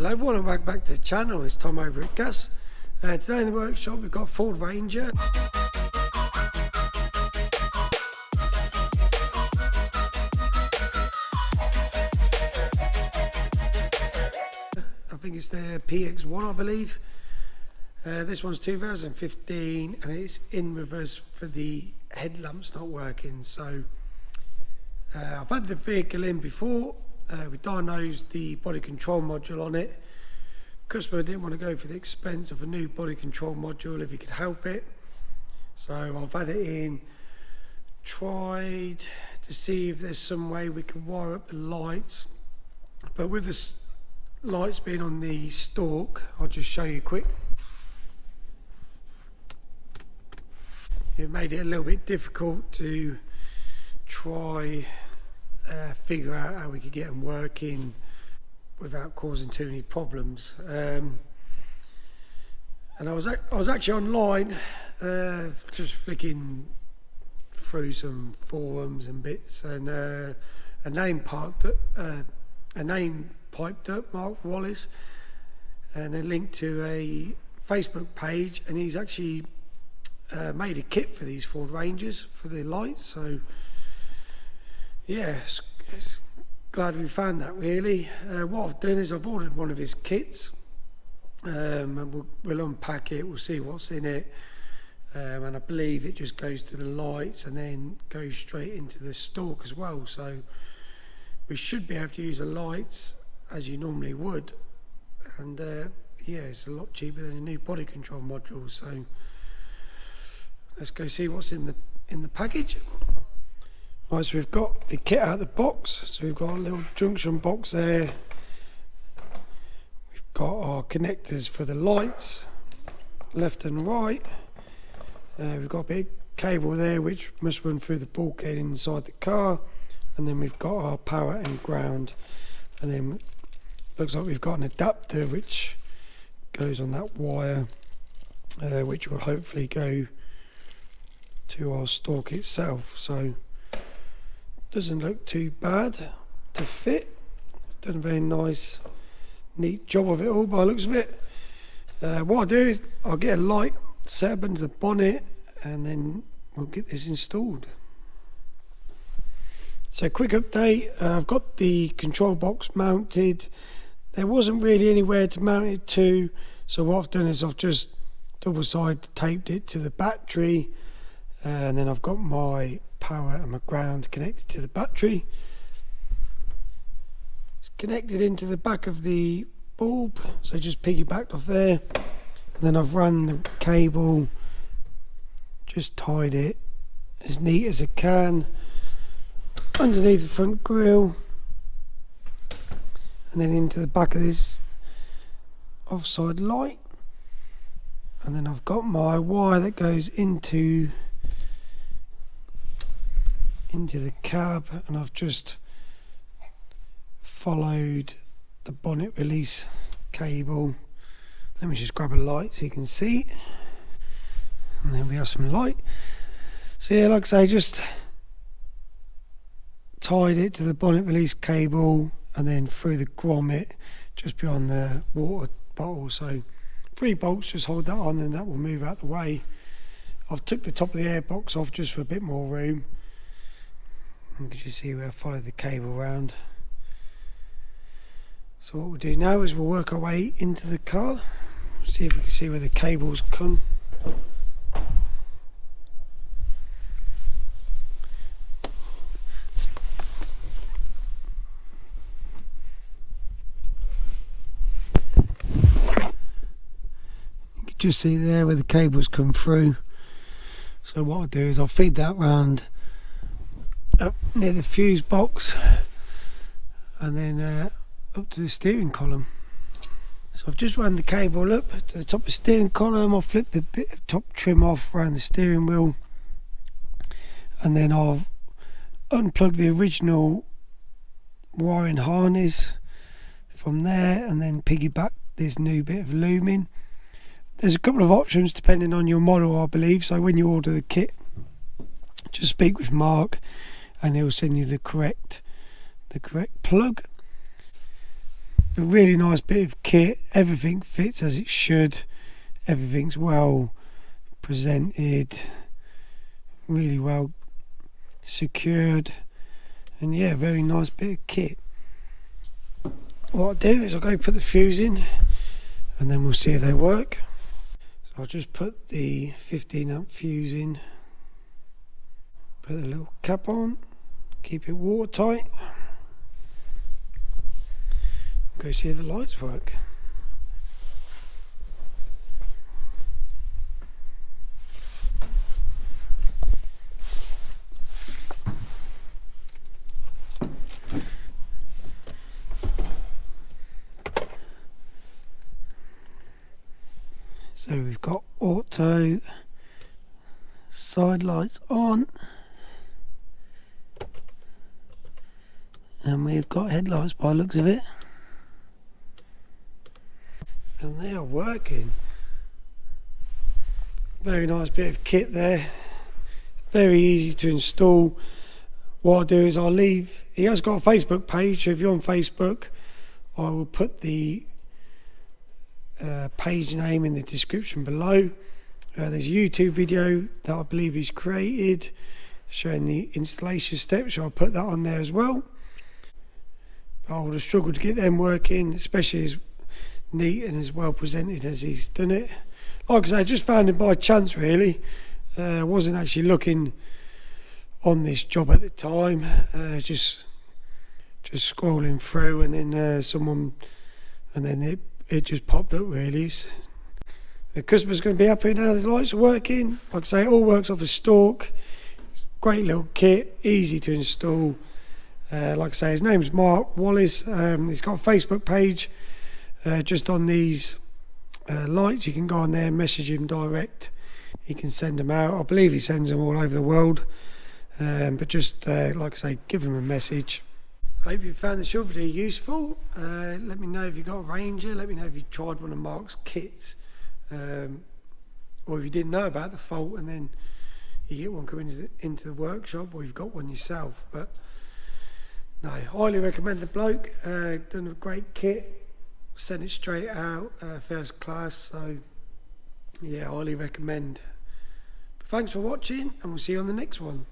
Hello everyone and welcome back to the channel. It's Tom over at Gas. Today in the workshop we've got a Ford Ranger. I think it's the PX1 I believe. This one's 2015 and it's in reverse for the headlamps not working. So I've had the vehicle in before. We diagnosed the body control module on it. Customer didn't want to go for the expense of a new body control module if he could help it. So I've had it in, tried to see if there's some way we can wire up the lights. But with the lights being on the stalk, I'll just show you quick. It made it a little bit difficult to try figure out how we could get them working without causing too many problems. And I was actually online, just flicking through some forums and bits, and a name piped up, Mark Wallace, and a link to a Facebook page, and he's actually made a kit for these Ford Rangers for the lights. So yeah, it's glad we found that really. What I've done is I've ordered one of his kits, and we'll unpack it, we'll see what's in it, and I believe it just goes to the lights and then goes straight into the stalk as well. So we should be able to use the lights as you normally would, and yeah, it's a lot cheaper than a new body control module. So let's go see what's in the package. Right, so we've got the kit out of the box. So we've got a little junction box there. We've got our connectors for the lights, left and right. We've got a big cable there which must run through the bulkhead inside the car. And then we've got our power and ground. And then looks like we've got an adapter which goes on that wire, which will hopefully go to our stalk itself. So doesn't look too bad to fit. It's done a very nice, neat job of it all by the looks of it. What I'll do is I'll get a light set up into the bonnet and then we'll get this installed. So quick update, I've got the control box mounted. There wasn't really anywhere to mount it to, so what I've done is I've just double side taped it to the battery, and then I've got my power and my ground connected to the battery. It's connected into the back of the bulb, so just piggybacked off there, and then I've run the cable, just tied it as neat as I can underneath the front grille, and then into the back of this offside light, and then I've got my wire that goes into the cab, and I've just followed the bonnet release cable. Let me just grab a light so you can see, and then we have some light. So yeah, like I say, just tied it to the bonnet release cable and then through the grommet just beyond the water bottle. So 3 bolts, just hold that on and that will move out the way. I've took the top of the airbox off just for a bit more room. And you see where I followed the cable around. So what we'll do now is we'll work our way into the car, see if we can see where the cables come. You can just see there where the cables come through. So what I'll do is I'll feed that round up near the fuse box and then up to the steering column. So I've just run the cable up to the top of the steering column. I'll flip the bit of top trim off around the steering wheel, and then I'll unplug the original wiring harness from there and then piggyback this new bit of looming. There's a couple of options depending on your model, I believe, so when you order the kit just speak with Mark and he'll send you the correct plug. A really nice bit of kit. Everything fits as it should. Everything's well presented, really well secured, and yeah, very nice bit of kit. What I'll do is I'll go put the fuse in and then we'll see if they work. So I'll just put the 15 amp fuse in, put the little cap on, keep it watertight, go see if the lights work. So we've got auto, side lights on, and we've got headlights by the looks of it, and they are working. Very nice bit of kit there, very easy to install. What I'll do is I'll leave, he has got a Facebook page, so if you're on Facebook I will put the page name in the description below. There's a YouTube video that I believe he's created showing the installation steps, so I'll put that on there as well. I would have struggled to get them working, especially as neat and as well presented as he's done it. Like I say, I just found it by chance really. I wasn't actually looking on this job at the time, just scrolling through, and then it just popped up really. The customer's going to be happy now the lights are working. Like I say, it all works off a stalk. Great little kit, easy to install. Like I say, his name's Mark Wallace. He's got a Facebook page just on these lights. You can go on there and message him direct. He can send them out. I believe he sends them all over the world. But just like I say, give him a message. I hope you found the short video useful. Let me know if you got a Ranger. Let me know if you tried one of Mark's kits, or if you didn't know about the fault and then you get one coming into the workshop, or you've got one yourself. But no, highly recommend the bloke. Done a great kit, sent it straight out, first class. So yeah, highly recommend. But thanks for watching, and we'll see you on the next one.